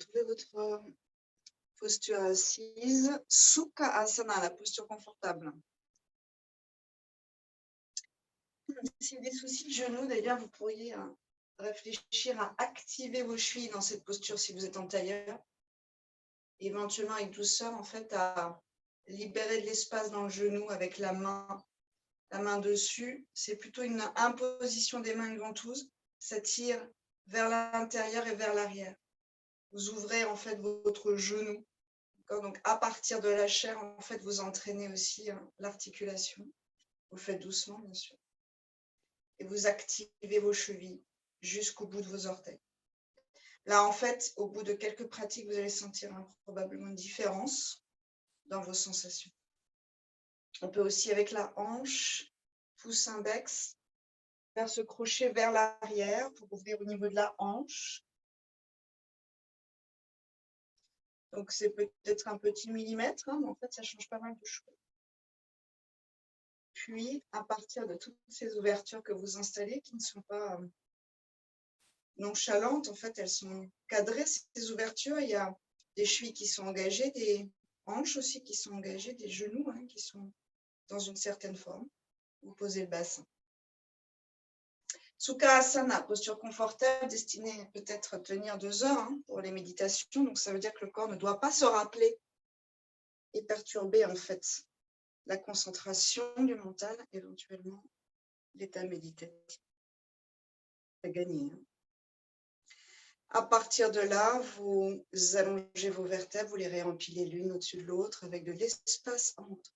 trouvez votre posture assise. Sukha Asana, la posture confortable. Si vous avez des soucis de genoux, d'ailleurs, vous pourriez réfléchir à activer vos chevilles dans cette posture si vous êtes en tailleur. Éventuellement, avec douceur, en fait, à libérer de l'espace dans le genou avec la main dessus. C'est plutôt une imposition des mains, une ventouse. Ça tire vers l'intérieur et vers l'arrière. Vous ouvrez en fait votre genou. Donc, à partir de la chair, en fait, vous entraînez aussi l'articulation. Vous faites doucement, bien sûr. Et vous activez vos chevilles jusqu'au bout de vos orteils. Là, en fait, au bout de quelques pratiques, vous allez sentir probablement une différence dans vos sensations. On peut aussi, avec la hanche, pouce index, faire ce crochet vers l'arrière pour ouvrir au niveau de la hanche. Donc, c'est peut-être un petit millimètre, mais en fait, ça change pas mal de choses. Puis, à partir de toutes ces ouvertures que vous installez, qui ne sont pas nonchalantes, en fait, elles sont cadrées, ces ouvertures. Il y a des chevilles qui sont engagées, des hanches aussi qui sont engagées, des genoux qui sont dans une certaine forme. Vous posez le bassin. Sukha Asana, posture confortable, destinée peut-être à tenir 2 heures pour les méditations. Donc, ça veut dire que le corps ne doit pas se rappeler et perturber, en fait, la concentration du mental, éventuellement l'état méditatif. À gagner. À partir de là, vous allongez vos vertèbres, vous les réempilez l'une au-dessus de l'autre avec de l'espace entre.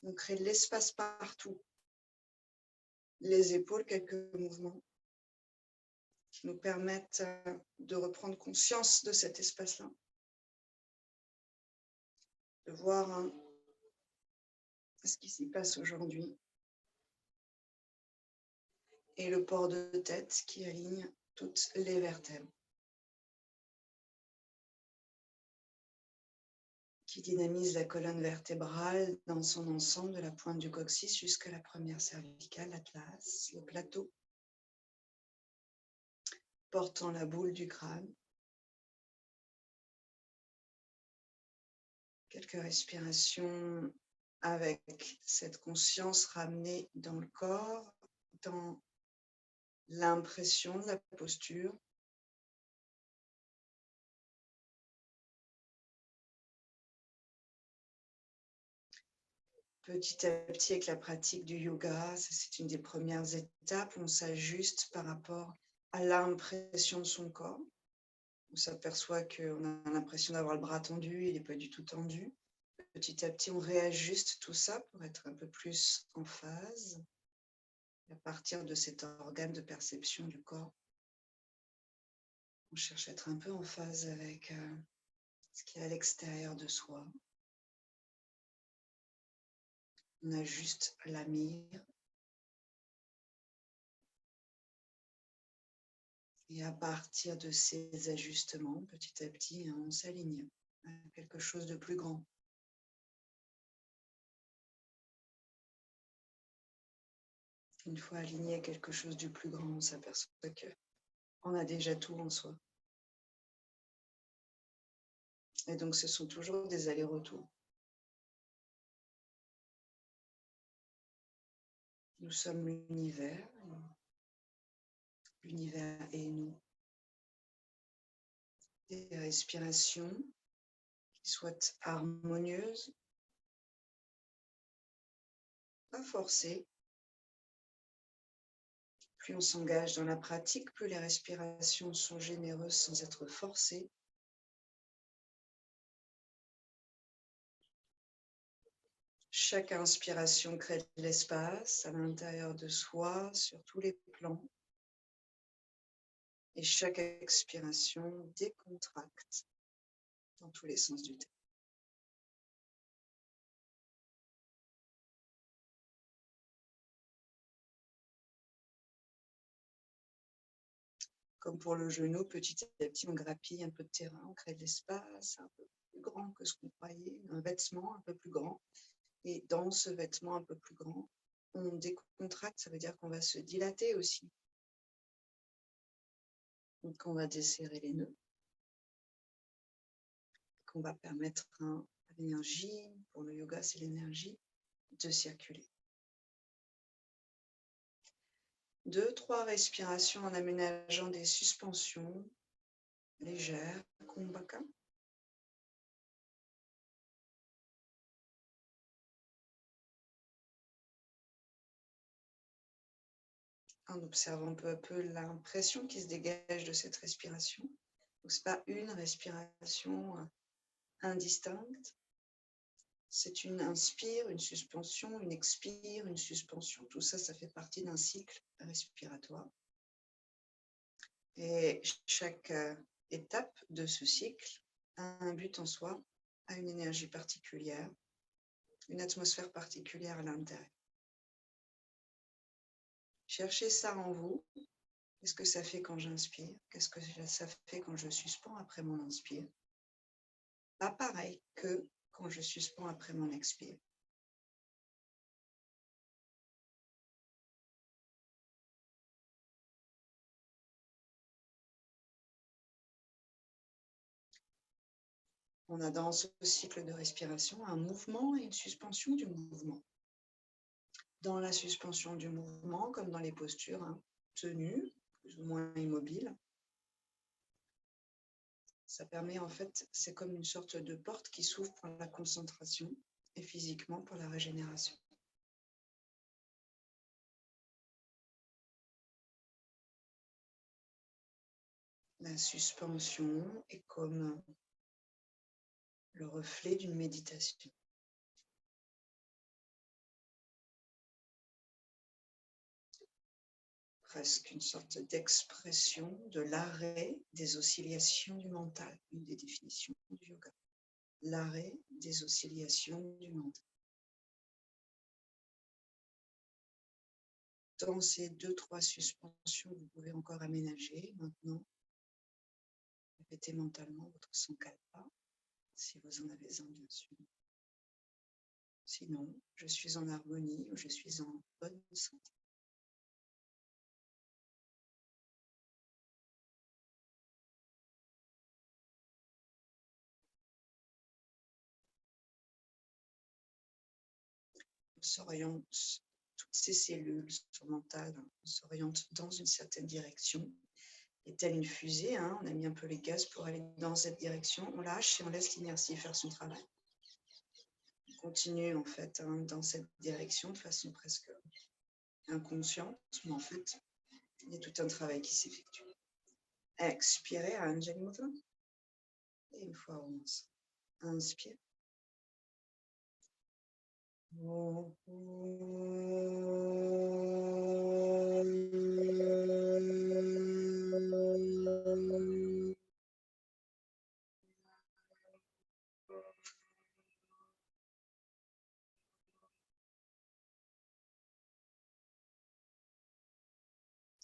On crée de l'espace partout. Les épaules, quelques mouvements qui nous permettent de reprendre conscience de cet espace-là. De voir ce qui s'y passe aujourd'hui. Et le port de tête qui aligne toutes les vertèbres. Qui dynamise la colonne vertébrale dans son ensemble, de la pointe du coccyx jusqu'à la première cervicale, l'atlas, le plateau, portant la boule du crâne. Quelques respirations avec cette conscience ramenée dans le corps, dans l'impression de la posture. Petit à petit, avec la pratique du yoga, c'est une des premières étapes où on s'ajuste par rapport à l'impression de son corps. On s'aperçoit qu'on a l'impression d'avoir le bras tendu, il n'est pas du tout tendu. Petit à petit, on réajuste tout ça pour être un peu plus en phase. À partir de cet organe de perception du corps, on cherche à être un peu en phase avec ce qui est à l'extérieur de soi. On ajuste la mire. Et à partir de ces ajustements, petit à petit, on s'aligne à quelque chose de plus grand. Une fois aligné à quelque chose du plus grand, on s'aperçoit qu'on a déjà tout en soi. Et donc, ce sont toujours des allers-retours. Nous sommes l'univers. L'univers est nous. Des respirations qui soient harmonieuses, pas forcées. Plus on s'engage dans la pratique, plus les respirations sont généreuses sans être forcées. Chaque inspiration crée de l'espace à l'intérieur de soi, sur tous les plans. Et chaque expiration décontracte dans tous les sens du terme. Comme pour le genou, petit à petit, on grappille un peu de terrain, on crée de l'espace un peu plus grand que ce qu'on croyait, un vêtement un peu plus grand. Et dans ce vêtement un peu plus grand, on décontracte, ça veut dire qu'on va se dilater aussi. Donc, on va desserrer les nœuds. qu'on va permettre à l'énergie, pour le yoga, c'est l'énergie, de circuler. 2-3 respirations en aménageant des suspensions légères, Kumbhaka. En observant peu à peu l'impression qui se dégage de cette respiration. Ce n'est pas une respiration indistincte, c'est une inspire, une suspension, une expire, une suspension. Tout ça, ça fait partie d'un cycle respiratoire. Et chaque étape de ce cycle a un but en soi, a une énergie particulière, une atmosphère particulière à l'intérieur. Cherchez ça en vous. Qu'est-ce que ça fait quand j'inspire? Qu'est-ce que ça fait quand je suspends après mon inspire? Pas pareil que quand je suspends après mon expire. On a dans ce cycle de respiration un mouvement et une suspension du mouvement. Dans la suspension du mouvement, comme dans les postures, tenues, plus ou moins immobiles, ça permet en fait, c'est comme une sorte de porte qui s'ouvre pour la concentration et physiquement pour la régénération. La suspension est comme le reflet d'une méditation. Presque une sorte d'expression de l'arrêt des oscillations du mental, une des définitions du yoga. L'arrêt des oscillations du mental. Dans ces 2-3 suspensions, vous pouvez encore aménager maintenant. Répétez mentalement votre sankalpa, si vous en avez un, bien sûr. Sinon, je suis en harmonie ou je suis en bonne santé. On s'oriente, toutes ces cellules mentales, on s'oriente dans une certaine direction. Et telle une fusée, on a mis un peu les gaz pour aller dans cette direction. On lâche et on laisse l'inertie faire son travail. On continue en fait dans cette direction de façon presque inconsciente, mais en fait, il y a tout un travail qui s'effectue. Expirez à Anjali Mudra. Et une fois on inspire.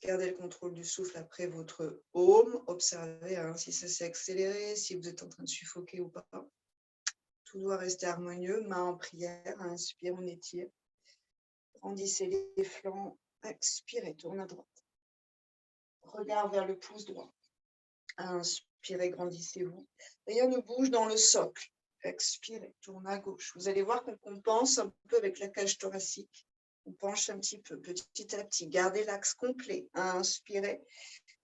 Gardez le contrôle du souffle après votre Om. Observez si ça s'est accéléré, si vous êtes en train de suffoquer ou pas. Tout doit rester harmonieux. Main en prière. Inspire, on étire. Grandissez les flancs. Expirez, tourne à droite. Regard vers le pouce droit. Inspirez, grandissez-vous. Rien ne bouge dans le socle. Expirez, tourne à gauche. Vous allez voir qu'on compense un peu avec la cage thoracique. On penche un petit peu, petit à petit. Gardez l'axe complet. Inspirez.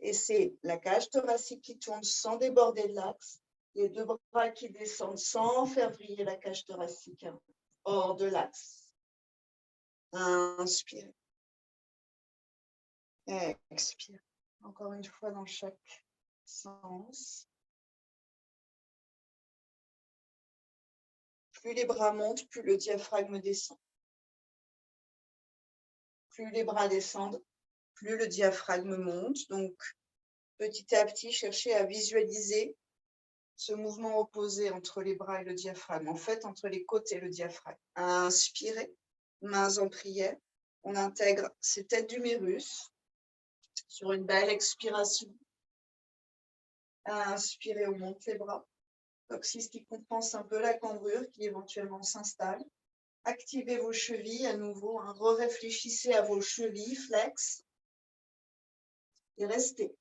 Et c'est la cage thoracique qui tourne sans déborder de l'axe. Les 2 bras qui descendent sans faire vriller la cage thoracique. Hors de l'axe. Inspirez. Expire. Encore une fois dans chaque sens. Plus les bras montent, plus le diaphragme descend. Plus les bras descendent, plus le diaphragme monte. Donc, petit à petit, cherchez à visualiser ce mouvement opposé entre les bras et le diaphragme. En fait, entre les côtes et le diaphragme. Inspirez, mains en prière. On intègre ces têtes d'humérus sur une belle expiration. Inspirez, on monte les bras. Coccyx qui compense un peu la cambrure qui éventuellement s'installe. Activez vos chevilles à nouveau. Réfléchissez à vos chevilles, flex. Et restez.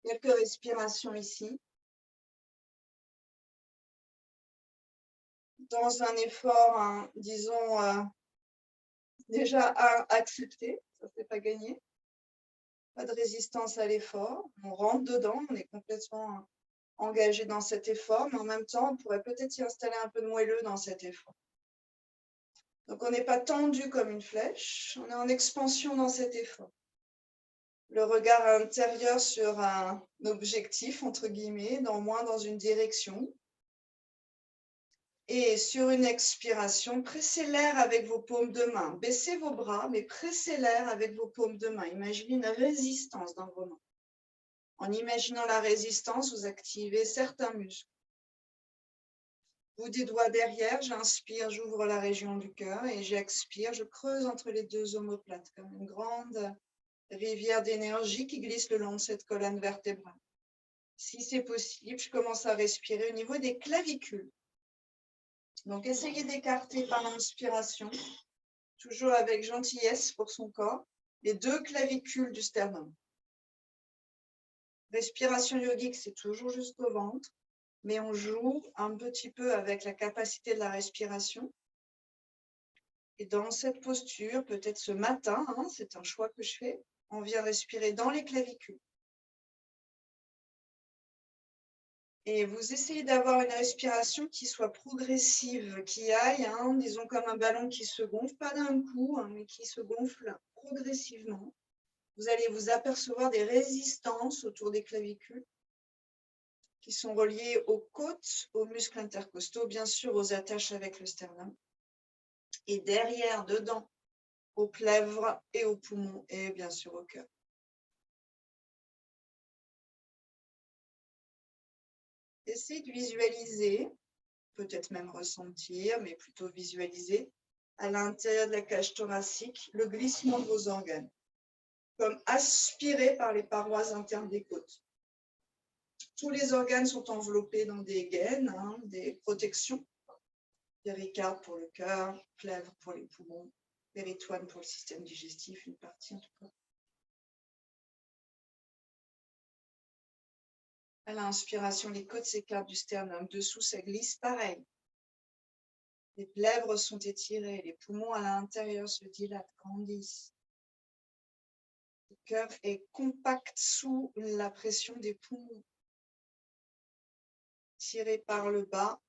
Quelques respirations ici. dans un effort, disons, déjà accepté, ça ne fait pas gagner. Pas de résistance à l'effort. On rentre dedans, on est complètement engagé dans cet effort, mais en même temps, on pourrait peut-être y installer un peu de moelleux dans cet effort. Donc, on n'est pas tendu comme une flèche, on est en expansion dans cet effort. Le regard intérieur sur un objectif, entre guillemets, moins dans une direction. Et sur une expiration, pressez l'air avec vos paumes de main. Baissez vos bras, mais pressez l'air avec vos paumes de main. Imaginez une résistance dans vos mains. En imaginant la résistance, vous activez certains muscles. Bout des doigts derrière, j'inspire, j'ouvre la région du cœur et j'expire, je creuse entre les deux omoplates comme une grande rivière d'énergie qui glisse le long de cette colonne vertébrale. Si c'est possible, je commence à respirer au niveau des clavicules. Donc, essayez d'écarter par l'inspiration, toujours avec gentillesse pour son corps, les deux clavicules du sternum. Respiration yogique, c'est toujours jusqu'au ventre, mais on joue un petit peu avec la capacité de la respiration. Et dans cette posture, peut-être ce matin, c'est un choix que je fais, on vient respirer dans les clavicules. Et vous essayez d'avoir une respiration qui soit progressive, qui aille, disons comme un ballon qui se gonfle, pas d'un coup, mais qui se gonfle progressivement. Vous allez vous apercevoir des résistances autour des clavicules qui sont reliées aux côtes, aux muscles intercostaux, bien sûr aux attaches avec le sternum. Et derrière, dedans, aux plèvres et aux poumons et bien sûr au cœur. Essayez de visualiser, peut-être même ressentir, mais plutôt visualiser, à l'intérieur de la cage thoracique, le glissement de vos organes, comme aspirés par les parois internes des côtes. Tous les organes sont enveloppés dans des gaines, des protections, péricarde pour le cœur, plèvre pour les poumons, péritoine pour le système digestif, une partie en tout cas. À l'inspiration, les côtes s'écartent du sternum. Dessous, ça glisse pareil. Les plèvres sont étirées. Les poumons à l'intérieur se dilatent, grandissent. Le cœur est compact sous la pression des poumons. Tiré par le bas,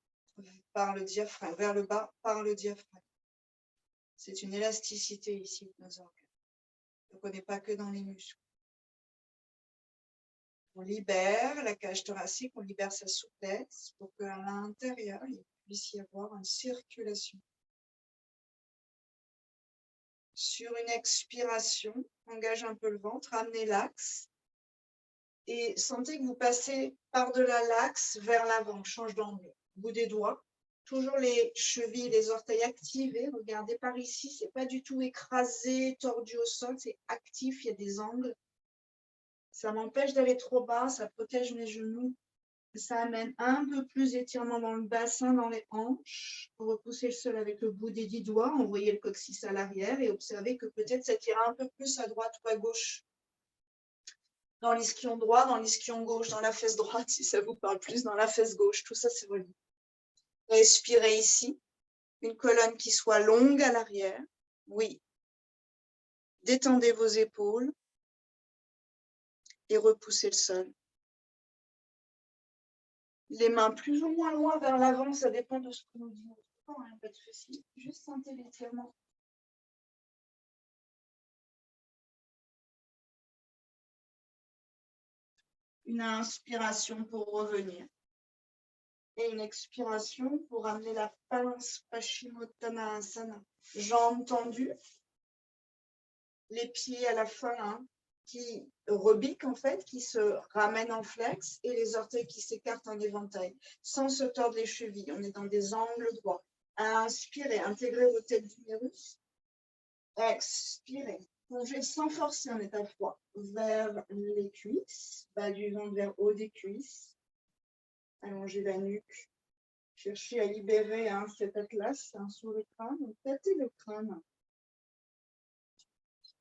par le diaphragme, vers le bas, par le diaphragme. C'est une élasticité ici de nos organes. Donc, on n'est pas que dans les muscles. On libère la cage thoracique, on libère sa souplesse pour qu'à l'intérieur, il puisse y avoir une circulation. Sur une expiration, engage un peu le ventre, amenez l'axe et sentez que vous passez par-delà l'axe vers l'avant, change d'angle. Bout des doigts, toujours les chevilles, les orteils activés. Regardez par ici, c'est pas du tout écrasé, tordu au sol, c'est actif, il y a des angles. Ça m'empêche d'aller trop bas, ça protège mes genoux. Ça amène un peu plus d'étirement dans le bassin, dans les hanches. Pour repousser le sol avec le bout des 10 doigts, envoyez le coccyx à l'arrière et observez que peut-être ça tire un peu plus à droite ou à gauche. Dans l'ischion droit, dans l'ischion gauche, dans la fesse droite, si ça vous parle plus, dans la fesse gauche. Tout ça, c'est relié. Respirez ici. Une colonne qui soit longue à l'arrière. Oui. Détendez vos épaules et repoussez le sol. Les mains plus ou moins loin vers l'avant, ça dépend de ce que nous disons. Pas de souci. Juste sentez l'étirement. Une inspiration pour revenir. Et une expiration pour amener la pince Paschimottanasana. Jambes tendues. Les pieds à la fin qui rebiquent en fait, qui se ramènent en flex et les orteils qui s'écartent en éventail sans se tordre les chevilles. On est dans des angles droits. Inspirez, intégrez vos têtes d'humérus. Expirez. Plongez sans forcer en état froid vers les cuisses, bas du ventre vers haut des cuisses. Allongez la nuque. Cherchez à libérer cet atlas sur le crâne. Tâtez le crâne.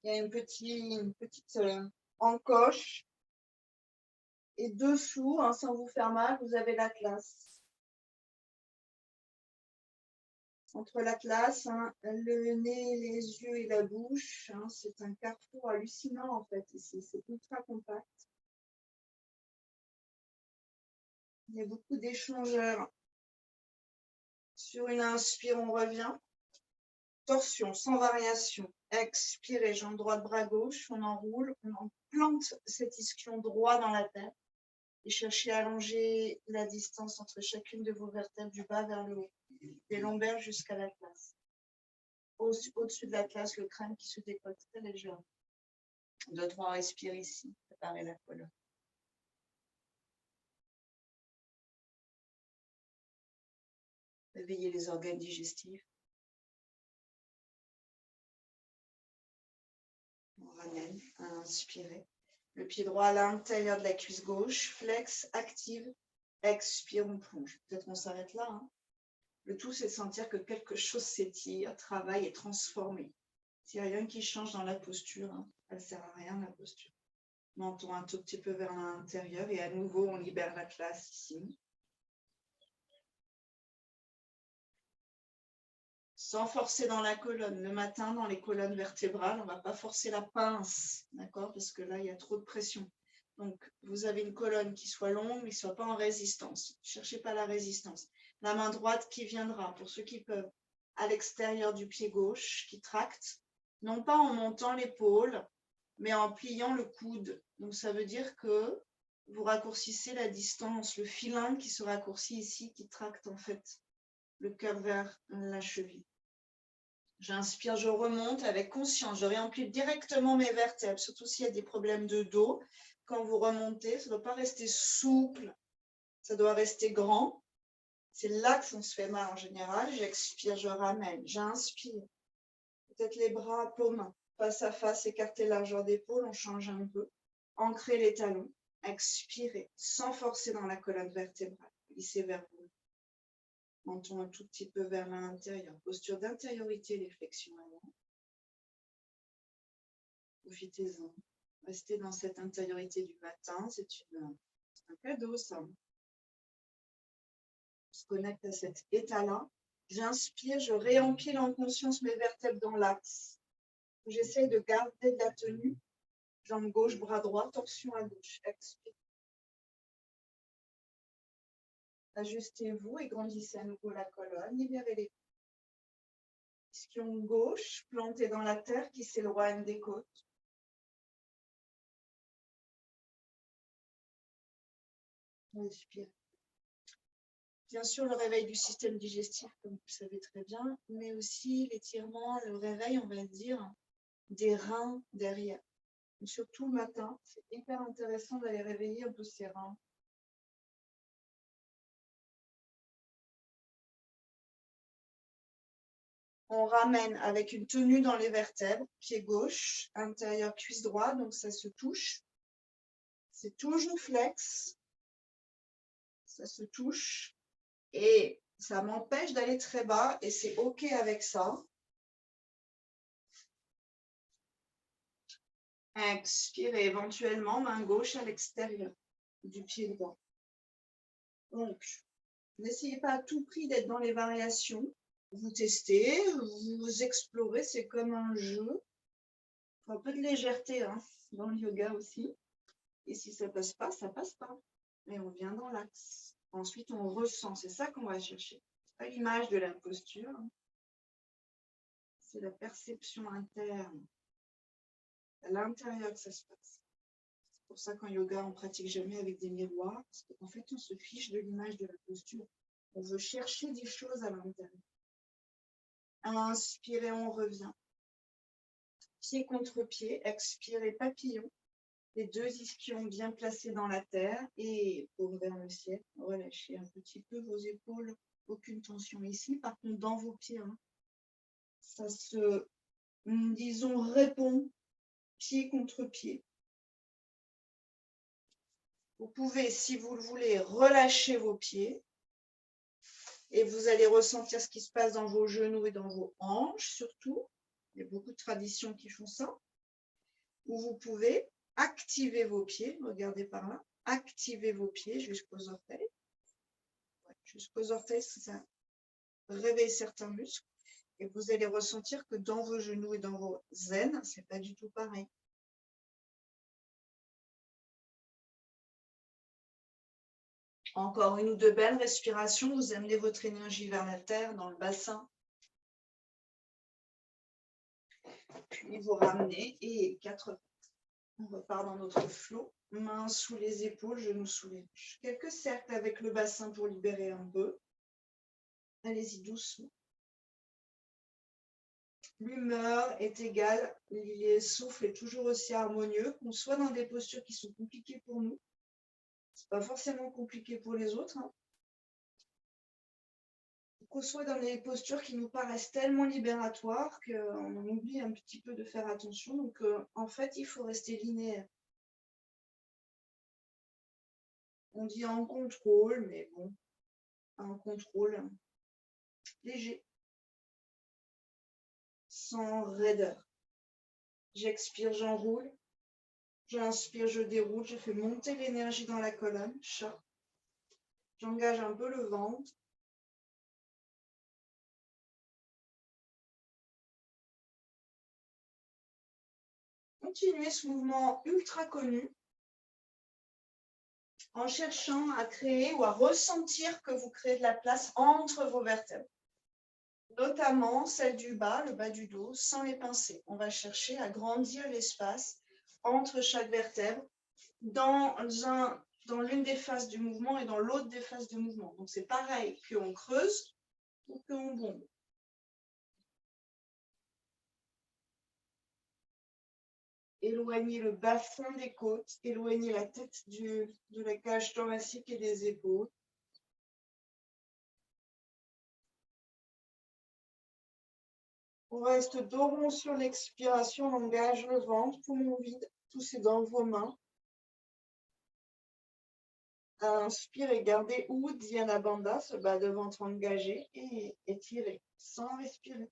Il y a une petite encoche. Et dessous, sans vous faire mal, vous avez l'atlas. Entre l'atlas, hein, le nez, les yeux et la bouche, hein, c'est un carrefour hallucinant en fait. Ici, c'est ultra compact. Il y a beaucoup d'échangeurs. Sur une inspire, on revient. Torsion, sans variation. Expirez, jambe droite, bras gauche. On enroule, on plante cet ischion droit dans la terre. Et cherchez à allonger la distance entre chacune de vos vertèbres du bas vers le haut. Des lombaires jusqu'à l'atlas. Au-dessus de l'atlas, le crâne qui se décolle très légèrement. 2-3 respire ici. Préparez la colonne. Réveillez les organes digestifs. On ramène, inspirez. Le pied droit à l'intérieur de la cuisse gauche, flex, active, expire, on plonge. Peut-être qu'on s'arrête là. Hein. Le tout, c'est de sentir que quelque chose s'étire, travaille et transforme. S'il n'y a rien qui change dans la posture, hein, elle ne sert à rien la posture. Menton un tout petit peu vers l'intérieur et à nouveau, on libère l'atlas ici. Sans forcer dans la colonne. Le matin, dans les colonnes vertébrales, on ne va pas forcer la pince, d'accord? Parce que là, il y a trop de pression. Donc, vous avez une colonne qui soit longue, mais qui ne soit pas en résistance. Ne cherchez pas la résistance. La main droite qui viendra, pour ceux qui peuvent, à l'extérieur du pied gauche, qui tracte, non pas en montant l'épaule, mais en pliant le coude. Donc, ça veut dire que vous raccourcissez la distance, le filin qui se raccourcit ici, qui tracte en fait le cœur vers la cheville. J'inspire, je remonte avec conscience, je réempile directement mes vertèbres, surtout s'il y a des problèmes de dos. Quand vous remontez, ça ne doit pas rester souple, ça doit rester grand. C'est là que ça se fait mal en général. J'expire, je ramène, j'inspire. Peut-être les bras paumes, face à face, écarter largeur d'épaule, on change un peu. Ancrez les talons, expirez, sans forcer dans la colonne vertébrale, glissez vers vous. Menton un tout petit peu vers l'intérieur. Posture d'intériorité, les flexions avant. Profitez-en. Restez dans cette intériorité du matin. C'est un cadeau, ça. On se connecte à cet état-là. J'inspire, je réempile en conscience mes vertèbres dans l'axe. J'essaye de garder de la tenue. Jambe gauche, bras droit, torsion à gauche. Expire. Ajustez-vous et grandissez à nouveau la colonne. Libérez les ischion gauche, planté dans la terre qui s'éloigne des côtes. Inspire. Bien sûr, le réveil du système digestif, comme vous le savez très bien, mais aussi l'étirement, le réveil, on va dire, des reins derrière. Et surtout le matin, c'est hyper intéressant d'aller réveiller un peu ces reins. On ramène avec une tenue dans les vertèbres, pied gauche, intérieur cuisse droite, donc ça se touche. C'est toujours flex. Ça se touche. Et ça m'empêche d'aller très bas et c'est OK avec ça. Expirez éventuellement, main gauche à l'extérieur du pied droit. Donc, n'essayez pas à tout prix d'être dans les variations. Vous testez, vous explorez, c'est comme un jeu. Un peu de légèreté hein, dans le yoga aussi. Et si ça passe pas, ça passe pas. Et on vient dans l'axe. Ensuite, on ressent. C'est ça qu'on va chercher. C'est pas l'image de la posture. C'est la perception interne. À l'intérieur que ça se passe. C'est pour ça qu'en yoga, on pratique jamais avec des miroirs. Parce qu'en fait, on se fiche de l'image de la posture. On veut chercher des choses à l'intérieur. Inspirez, on revient. Pied contre pied, expirez, papillon. Les deux ischions bien placés dans la terre et paume vers le ciel. Relâchez un petit peu vos épaules. Aucune tension ici. Par contre, dans vos pieds, hein, ça se, disons, répond pied contre pied. Vous pouvez, si vous le voulez, relâcher vos pieds et vous allez ressentir ce qui se passe dans vos genoux et dans vos hanches surtout. Il y a beaucoup de traditions qui font ça. Ou vous pouvez activer vos pieds, regardez par là, activez vos pieds jusqu'aux orteils. Ouais, jusqu'aux orteils, ça réveille certains muscles. Et vous allez ressentir que dans vos genoux et dans vos aines, ce n'est pas du tout pareil. Encore une ou deux belles respirations, vous amenez votre énergie vers la terre, dans le bassin. Puis vous ramenez et 4 on repart dans notre flot. Mains sous les épaules, genoux sous les hanches. Quelques cercles avec le bassin pour libérer un peu. Allez-y doucement. L'humeur est égale, le souffle est toujours aussi harmonieux, qu'on soit dans des postures qui sont compliquées pour nous. Ce n'est pas forcément compliqué pour les autres. Qu'on soit dans des postures qui nous paraissent tellement libératoires qu'on en oublie un petit peu de faire attention. Donc, en fait, il faut rester linéaire. On dit en contrôle, mais bon, un contrôle léger, sans raideur. J'expire, j'enroule. J'inspire, je déroule. Je fais monter l'énergie dans la colonne, chat. J'engage un peu le ventre. Continuez ce mouvement ultra connu en cherchant à créer ou à ressentir que vous créez de la place entre vos vertèbres. Notamment celle du bas, le bas du dos, sans les pincer. On va chercher à grandir l'espace entre chaque vertèbre dans l'une des phases du mouvement et dans l'autre des phases du mouvement. Donc c'est pareil qu'on creuse ou qu'on bombe. Éloignez le bas-fond des côtes, éloignez la tête de la cage thoracique et des épaules. On reste dos rond sur l'expiration, on engage le ventre, poumon vide, poussez dans vos mains. Inspirez, gardez Uddiyana Bandha, ce bas de ventre engagé, et étirez sans respirer.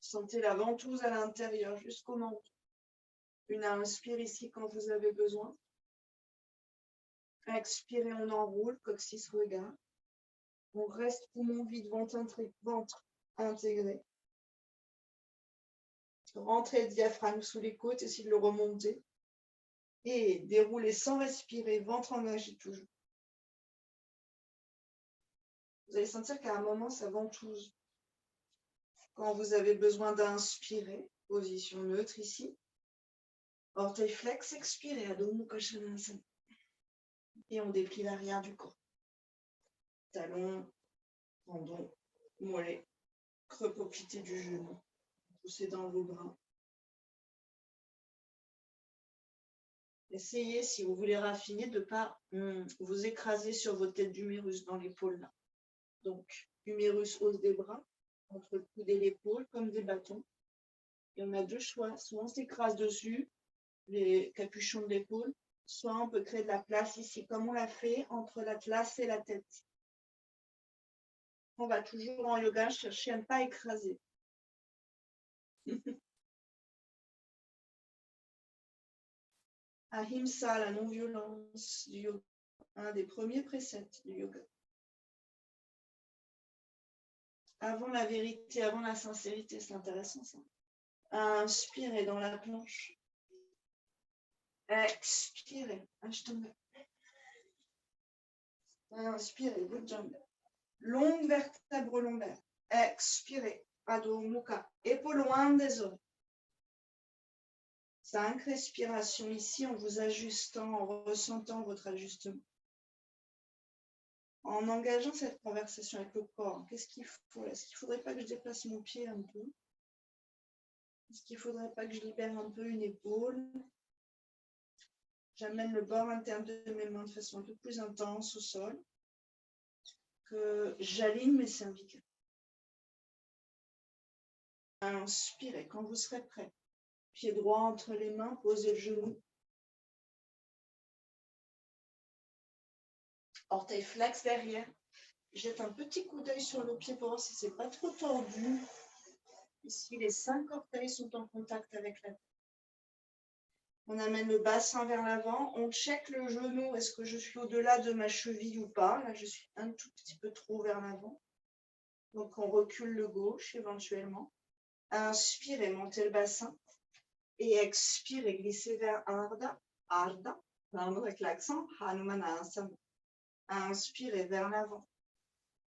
Sentez la ventouse à l'intérieur jusqu'au menton. Une inspire ici quand vous avez besoin. Expirez, on enroule, coccyx regard. On reste poumon vide, ventre intégré. Rentrez le diaphragme sous les côtes, essayez de le remonter. Et déroulez sans respirer, ventre engagé toujours. Vous allez sentir qu'à un moment, ça ventouse. Quand vous avez besoin d'inspirer, position neutre ici. Orteil flex, expirez, Adho Mukha Svanasana. Et on déplie l'arrière du corps. Talons, tendons, mollets, creux poplité du genou. Poussez dans vos bras. Essayez, si vous voulez raffiner, de ne pas vous écraser sur votre tête d'humérus dans l'épaule là. Donc, humérus, hausse des bras, entre le coude et l'épaule, comme des bâtons. Et on a deux choix. Soit on s'écrase dessus, les capuchons de l'épaule, soit on peut créer de la place ici, comme on l'a fait, entre l'atlas et la tête. On va toujours en yoga chercher à ne pas écraser. Ahimsa, la non-violence du yoga, un des premiers préceptes du yoga. Avant la vérité, avant la sincérité, c'est intéressant ça. Inspirez dans la planche. Expirez. Inspirez, Bujjanga. Longue vertèbre lombaire. Expirez. Adho Mukha. Épaules loin des oreilles. 5 respirations ici en vous ajustant, en ressentant votre ajustement. En engageant cette conversation avec le corps, qu'est-ce qu'il faut là? Est-ce qu'il ne faudrait pas que je déplace mon pied un peu? Est-ce qu'il ne faudrait pas que je libère un peu une épaule? J'amène le bord interne de mes mains de façon un peu plus intense au sol. Que j'aligne mes cervicales. Inspirez quand vous serez prêt. Pied droit entre les mains, posez le genou. Orteil flex derrière. Jette un petit coup d'œil sur le pied pour voir si ce n'est pas trop tordu. Ici, les 5 orteils sont en contact avec la tête. On amène le bassin vers l'avant. On check le genou. Est-ce que je suis au-delà de ma cheville ou pas? Là, je suis un tout petit peu trop vers l'avant. Donc, on recule le gauche éventuellement. Inspire et montez le bassin. Et expire et glissez vers Ardha. Ardha, pardon, avec l'accent. Hanumanasana. Inspirez vers l'avant.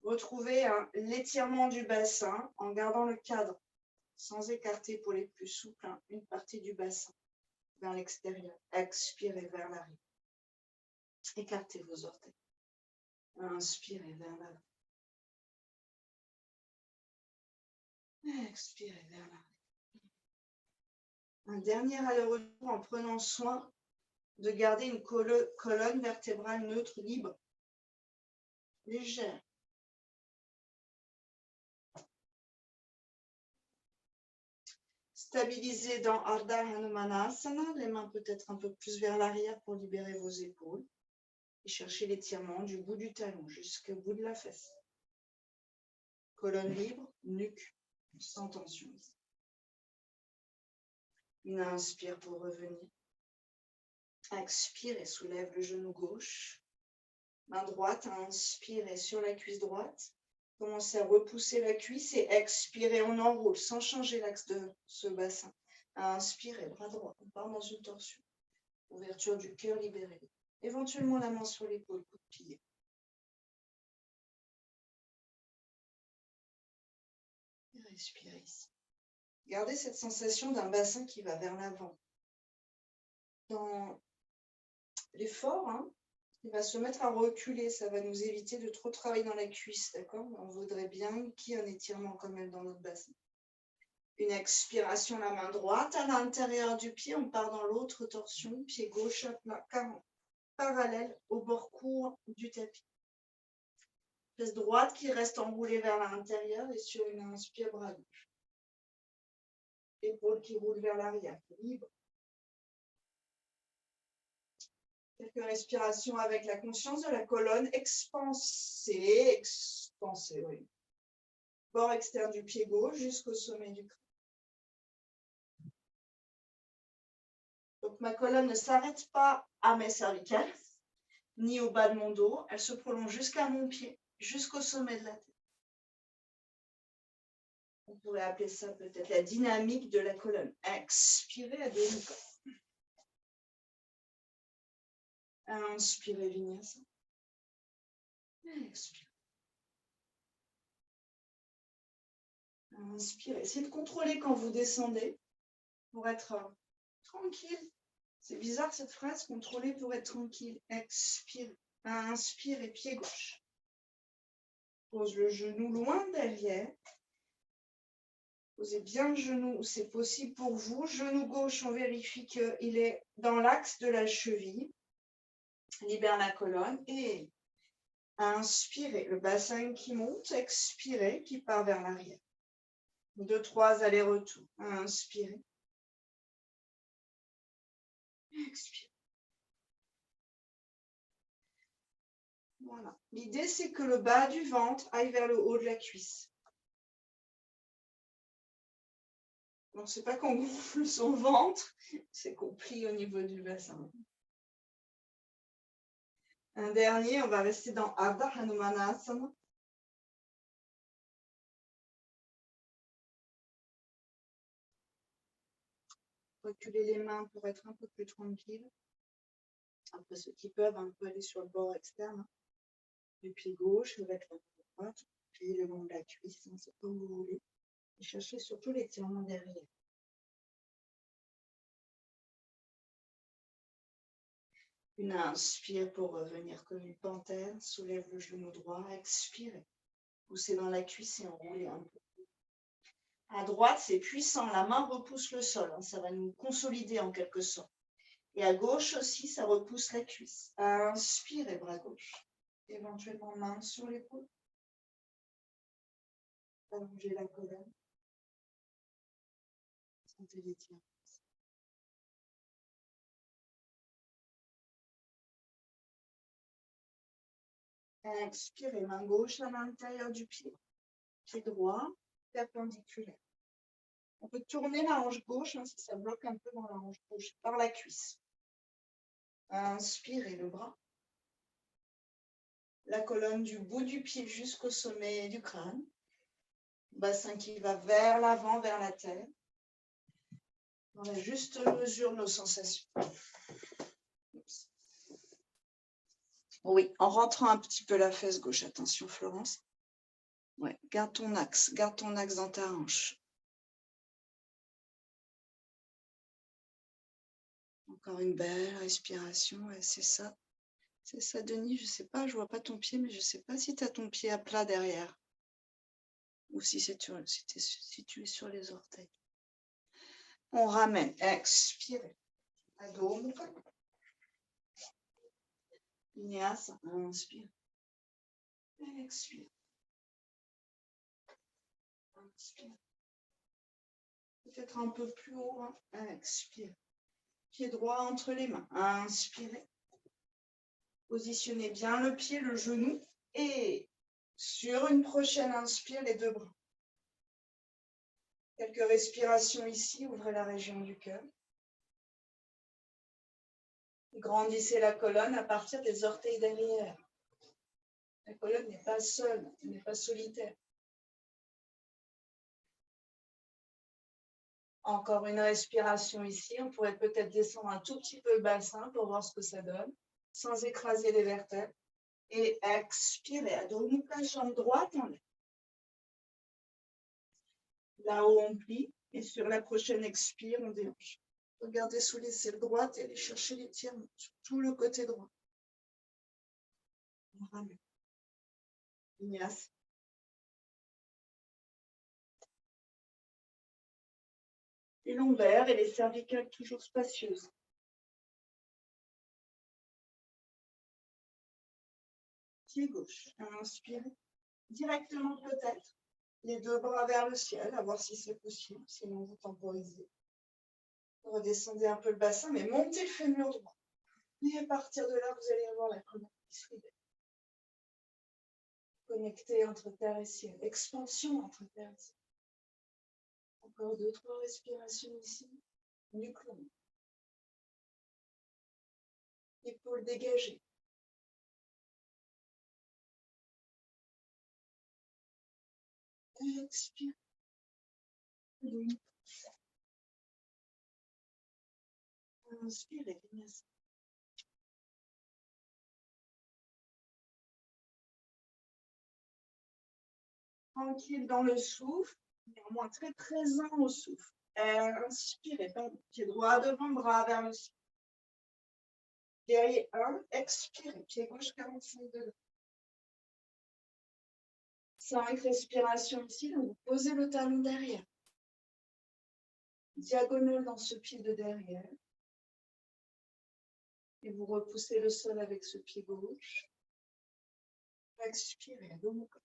Retrouvez l'étirement du bassin en gardant le cadre, sans écarter pour les plus souples une partie du bassin vers l'extérieur. Expirez vers l'arrière. Écartez vos orteils. Inspirez vers l'avant. Expirez vers l'arrière. Un dernier aller-retour en prenant soin de garder une colonne vertébrale neutre, libre, légère. Stabilisez dans Ardha Hanumanasana, les mains peut-être un peu plus vers l'arrière pour libérer vos épaules. Et cherchez l'étirement du bout du talon jusqu'au bout de la fesse. Colonne libre, nuque sans tension. Une inspire pour revenir. Expire et soulève le genou gauche. Main droite, inspire et sur la cuisse droite. Commencez à repousser la cuisse et expirez, on enroule sans changer l'axe de ce bassin. Inspirez, bras droit, on part dans une torsion. Ouverture du cœur, libéré. Éventuellement la main sur l'épaule, coup de pied. Respirez ici. Gardez cette sensation d'un bassin qui va vers l'avant. Dans l'effort, il va se mettre à reculer. Ça va nous éviter de trop travailler dans la cuisse, d'accord? On voudrait bien qu'il y ait un étirement quand même dans notre bassin. Une expiration, la main droite à l'intérieur du pied. On part dans l'autre torsion. Pied gauche à plat, parallèle au bord court du tapis. Fesse droite qui reste enroulée vers l'intérieur et sur une inspire, bras gauche. Épaule qui roule vers l'arrière, libre. Quelques respirations avec la conscience de la colonne expansée, oui. Bord externe du pied gauche jusqu'au sommet du crâne. Donc ma colonne ne s'arrête pas à mes cervicales, ni au bas de mon dos. Elle se prolonge jusqu'à mon pied, jusqu'au sommet de la tête. On pourrait appeler ça peut-être la dynamique de la colonne. Expirez à demi-corps. Inspirez, vinyasa. Expirez. Inspirez. Essayez de contrôler quand vous descendez pour être tranquille. C'est bizarre cette phrase, contrôler pour être tranquille. Expire. Inspire et pied gauche. Pose le genou loin derrière. Posez bien le genou où c'est possible pour vous. Genou gauche, on vérifie qu'il est dans l'axe de la cheville. Libère la colonne et inspirez. Le bassin qui monte, expirez, qui part vers l'arrière. 2, 3 allers-retours. Inspirez. Expirez. Voilà. L'idée, c'est que le bas du ventre aille vers le haut de la cuisse. Donc, c'est pas qu'on gonfle son ventre, c'est qu'on plie au niveau du bassin. Un dernier, on va rester dans Ardha Hanumanasana. Reculer les mains pour être un peu plus tranquille. Après, ceux qui peuvent, on peut aller sur le bord externe du pied gauche avec la main droite, puis le long de la cuisse, c'est comme vous voulez. Et cherchez surtout l'étirement derrière. Une inspire pour revenir comme une panthère. Soulève le genou droit. Expirez. Poussez dans la cuisse et enroulez un peu. À droite, c'est puissant. La main repousse le sol. Ça va nous consolider en quelque sorte. Et à gauche aussi, ça repousse la cuisse. Inspirez, bras gauche. Éventuellement, main sur l'épaule. Allongez la colonne. Sentez l'étirement. Expirez, main gauche à l'intérieur du pied. Pied droit, perpendiculaire. On peut tourner la hanche gauche si ça bloque un peu dans la hanche gauche, par la cuisse. Inspirez le bras. La colonne du bout du pied jusqu'au sommet du crâne. Bassin qui va vers l'avant, vers la terre. Dans la juste mesure de nos sensations. Oui, en rentrant un petit peu la fesse gauche. Attention, Florence. Ouais, garde ton axe dans ta hanche. Encore une belle respiration, ouais, c'est ça. C'est ça, Denis, je sais pas, je vois pas ton pied, mais je sais pas si tu as ton pied à plat derrière. Ou si c'est situé sur les orteils. On ramène, expirez. Adho Mukha. Vinyasa, inspire. Expire. Inspire. Peut-être un peu plus haut, hein. Expire. Pied droit entre les mains. Inspirez. Positionnez bien le pied, le genou. Et sur une prochaine inspire, les deux bras. Quelques respirations ici. Ouvrez la région du cœur. Grandissez la colonne à partir des orteils derrière. La colonne n'est pas seule, elle n'est pas solitaire. Encore une respiration ici. On pourrait peut-être descendre un tout petit peu le bassin pour voir ce que ça donne, sans écraser les vertèbres. Et expirez. Adho Mukha, jambe droite en l'air. Là-haut, on plie. Et sur la prochaine expire, on déhanche. Regardez sous l'aisselle droite et allez chercher l'étirement sur tout le côté droit. On ramène. Vinyasa. Les lombaires et les cervicales toujours spacieuses. Pied gauche. Inspirez. Directement peut-être. Les deux bras vers le ciel, à voir si c'est possible. Sinon, vous temporisez. Redescendez un peu le bassin, mais montez le fémur droit. Et à partir de là, vous allez avoir la colonne qui se libère. Connectée entre terre et ciel. Expansion entre terre et ciel. Encore 2-3 respirations ici. Nucléon. Épaules dégagées. Expire. Inspirez. Tranquille dans le souffle, néanmoins très présent au souffle. Inspirez, pardon. Pied droit devant, bras vers le ciel. Guerrier 1, expirez. Pied gauche 45 degrés. 5 respirations ici, donc vous posez le talon derrière. Diagonale dans ce pied de derrière. Et vous repoussez le sol avec ce pied gauche. Expirez, Adho Mukha.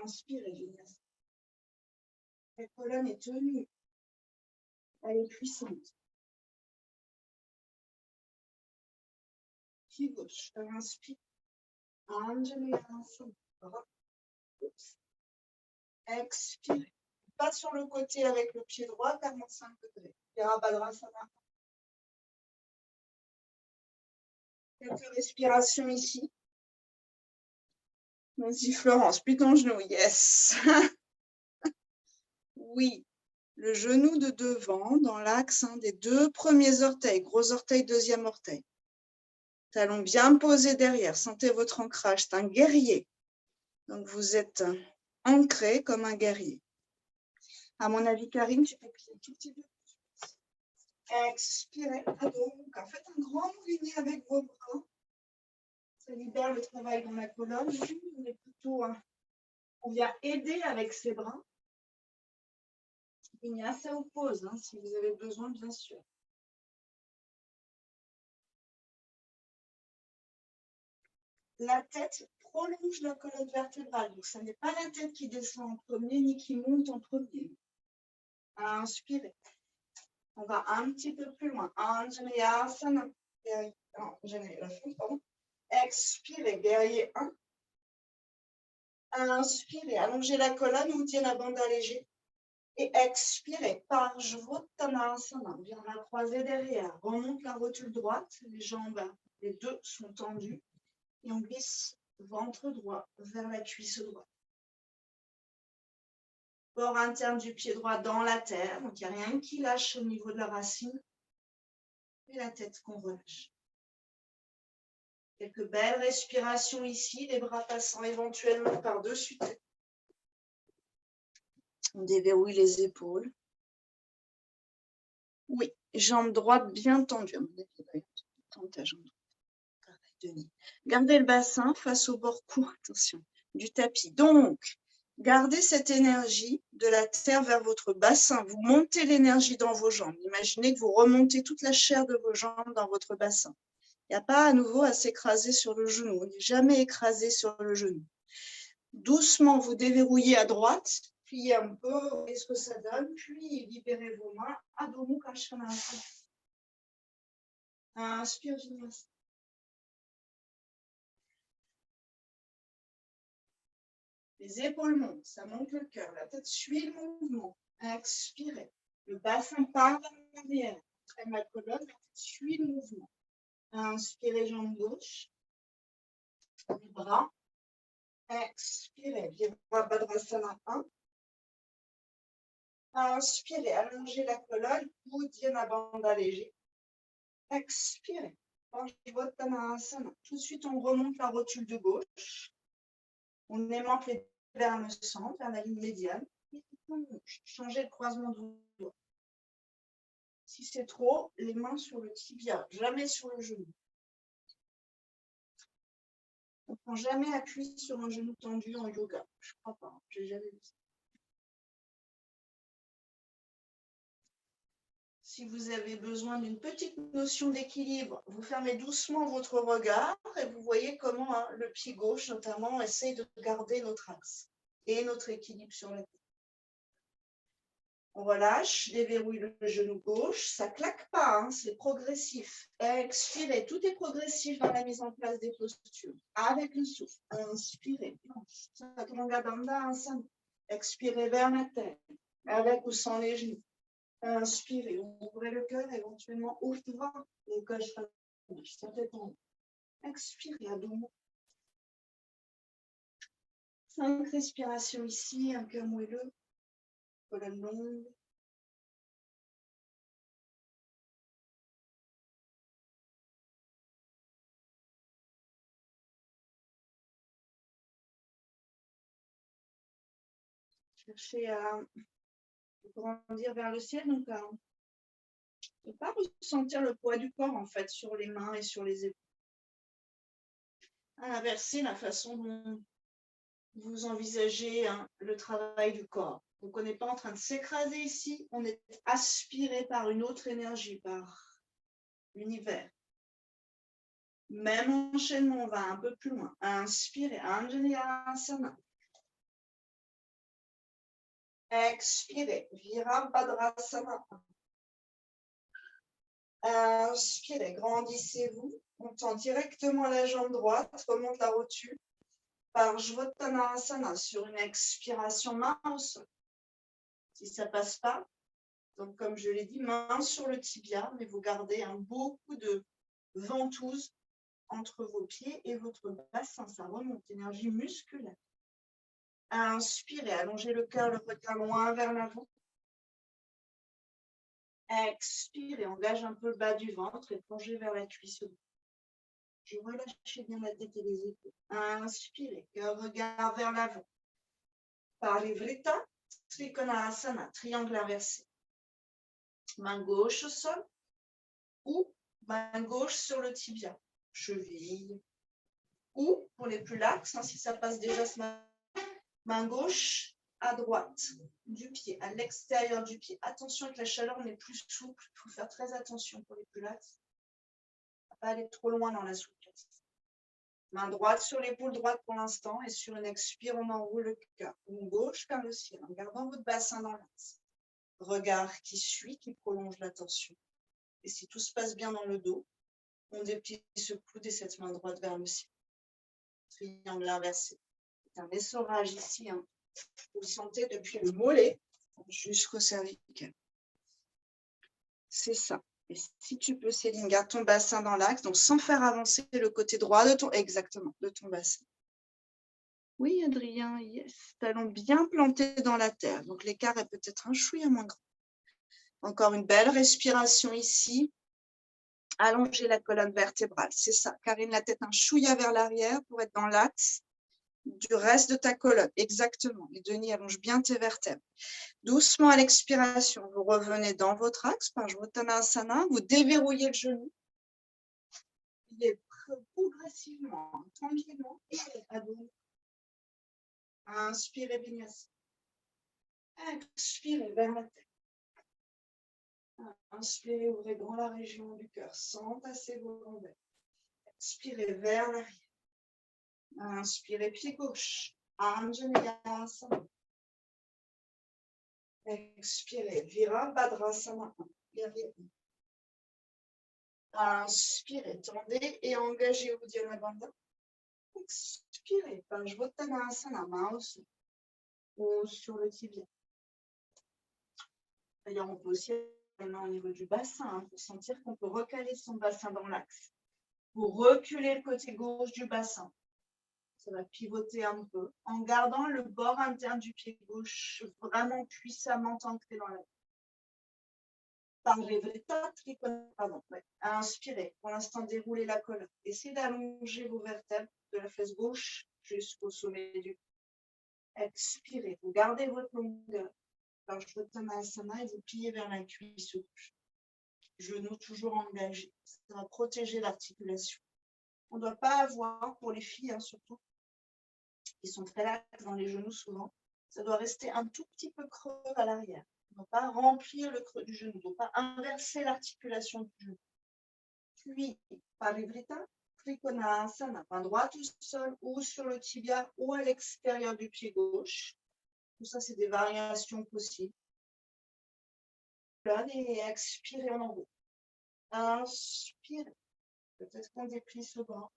Inspirez, Vinyasa. La colonne est tenue. Elle est puissante. Pied gauche, inspire. Anjaneyasana. Expirez. Pas sur le côté avec le pied droit, 45 degrés. Virabhadrasana. Quelques respirations ici. Vas-y Florence, puis ton genou, yes. Oui, le genou de devant dans l'axe des deux premiers orteils, gros orteil, deuxième orteil. Talon bien posé derrière, sentez votre ancrage, c'est un guerrier. Donc vous êtes ancré comme un guerrier. À mon avis, Karine, tu peux plier un tout petit peu. Expirez. Donc, faites un grand moulinet avec vos bras. Ça libère le travail dans la colonne. On est plutôt, on vient aider avec ses bras. Vinyasa ou pause, si vous avez besoin, bien sûr. La tête prolonge la colonne vertébrale. Donc, ce n'est pas la tête qui descend en premier ni qui monte en premier. Inspirez. On va un petit peu plus loin. Anjaneyasana. Expirez, guerrier 1. Inspirez, allongez la colonne, vous tenez la bande allégée. Et expirez, Parshvottanasana. Bien la croisée derrière. Remonte la rotule droite. Les jambes, les deux sont tendues. Et on glisse ventre droit vers la cuisse droite. Port interne du pied droit dans la terre, donc il n'y a rien qui lâche au niveau de la racine. Et la tête qu'on relâche. Quelques belles respirations ici, les bras passant éventuellement par-dessus tête. On déverrouille les épaules. Oui, jambe droite bien tendue. À mon avis, tendre ta jambe droite. Gardez le bassin face au bord court, attention, du tapis. Donc, gardez cette énergie de la terre vers votre bassin. Vous montez l'énergie dans vos jambes. Imaginez que vous remontez toute la chair de vos jambes dans votre bassin. Il n'y a pas à nouveau à s'écraser sur le genou. On n'est jamais écrasé sur le genou. Doucement, vous déverrouillez à droite, pliez un peu, voyez ce que ça donne, puis libérez vos mains. Adho Mukha Svanasana. Inspire, Vinyasa. Les épaules montent, ça monte le cœur, la tête suit le mouvement. Expirez. Le bassin part vers l'arrière. Traîne la colonne, la tête suit le mouvement. Inspirez, jambe gauche. Les bras. Expirez. Virabhadrasana 1. Inspirez. Allongez la colonne. Uddiyana Bandha léger. Expirez. Parsvottanasana. Tout de suite, on remonte la rotule de gauche. On aimante les vers le centre, vers la ligne médiane. Changez le croisement de vos doigts. Si c'est trop, les mains sur le tibia, jamais sur le genou. On ne prend jamais appui sur un genou tendu en yoga. Je ne crois pas, je n'ai jamais vu ça. Si vous avez besoin d'une petite notion d'équilibre, vous fermez doucement votre regard et vous voyez comment le pied gauche, notamment, essaye de garder notre axe et notre équilibre sur la tête. On relâche, déverrouille le genou gauche, ça ne claque pas, hein, c'est progressif. Expirez, tout est progressif dans la mise en place des postures. Avec le souffle, inspirez, Chaturanga Bandha Asana. Expirez vers la tête, avec ou sans les genoux. Inspirez, ouvrez le cœur, éventuellement ouvrez le cœur, ça détend. Expirez, Adho Mukha. 5 respirations ici, un cœur moelleux. Colonne longue. Cherchez à grandir vers le ciel, donc à ne pas ressentir le poids du corps en fait sur les mains et sur les épaules. À inverser la façon dont vous envisagez le travail du corps. Donc on n'est pas en train de s'écraser ici, on est aspiré par une autre énergie, par l'univers. Même enchaînement, on va un peu plus loin. Inspirez, Anjaneyasana. Expirez, Virabhadrasana. Inspirez, grandissez-vous. On tend directement la jambe droite, remonte la rotule. Parsvottanasana sur une expiration, main au sol. Si ça ne passe pas, donc comme je l'ai dit, main sur le tibia, mais vous gardez beaucoup de ventouse entre vos pieds et votre bassin. Ça remonte, énergie musculaire. Inspirez, allongez le cœur, le regard loin vers l'avant. Expirez, engage un peu le bas du ventre et plongez vers la cuisse. Je relâche bien la tête et les épaules. Inspirez, cœur, regard vers l'avant. Parivrita, Trikonasana, triangle inversé. Main gauche au sol ou main gauche sur le tibia, cheville. Ou, pour les plus laxes, si ça passe déjà ce matin, main gauche à droite du pied, à l'extérieur du pied. Attention avec la chaleur, mais plus souple. Il faut faire très attention pour les plus laxes. On ne va pas aller trop loin dans la souplesse. Main droite sur l'épaule droite pour l'instant et sur une expire, on enroule le cœur. Main gauche vers le ciel en gardant votre bassin dans l'axe. Regard qui suit, qui prolonge l'attention. Et si tout se passe bien dans le dos, on déplie ce coude et cette main droite vers le ciel. Triangle inversé. C'est un essorage ici. Vous le sentez depuis le mollet jusqu'au cervical. C'est ça. Et si tu peux, Céline, garde ton bassin dans l'axe, donc sans faire avancer le côté droit de ton, exactement, de ton bassin. Oui, Adrien, yes. Talons bien plantés dans la terre. Donc, l'écart est peut-être un chouïa moins grand. Encore une belle respiration ici. Allonger la colonne vertébrale, c'est ça. Carine la tête un chouïa vers l'arrière pour être dans l'axe du reste de ta colonne. Exactement. Les deux nids allongent bien tes vertèbres. Doucement à l'expiration, vous revenez dans votre axe par Jyotanasana. Vous déverrouillez le genou. Progressivement, tranquillement. Et à dos. Inspirez, Vinyasa. Expirez vers la tête. Inspirez, ouvrez grand la région du cœur sans tasser vos lombaires. Expirez vers l'arrière. Inspirez, pied gauche. Anjaneyasana. Expirez, Virabhadrasana. Inspirez, tendez et engagez Uddiyana Bandha. Expirez, Parsvottanasana, main au sol ou sur le tibia. D'ailleurs, on peut aussi les mains au niveau du bassin pour sentir qu'on peut recaler son bassin dans l'axe. Vous reculez le côté gauche du bassin. Ça va pivoter un peu en gardant le bord interne du pied gauche vraiment puissamment ancré dans la Inspirez. Pour l'instant, déroulez la colonne. Essayez d'allonger vos vertèbres de la fesse gauche jusqu'au sommet du cou. Expirez. Vous gardez votre longueur. Parsvottanasana et vous pliez vers la cuisse gauche. Genou toujours engagé. Ça va protéger l'articulation. On ne doit pas avoir, pour les filles surtout, qui sont très laxes dans les genoux souvent, ça doit rester un tout petit peu creux à l'arrière. On ne doit pas remplir le creux du genou, on ne doit pas inverser l'articulation du genou. Puis, Parivrita, Trikonasana, main droite au sol ou sur le tibia ou à l'extérieur du pied gauche. Tout ça, c'est des variations possibles. Et expirez en haut. Inspirez. Peut-être qu'on déplie ce bras.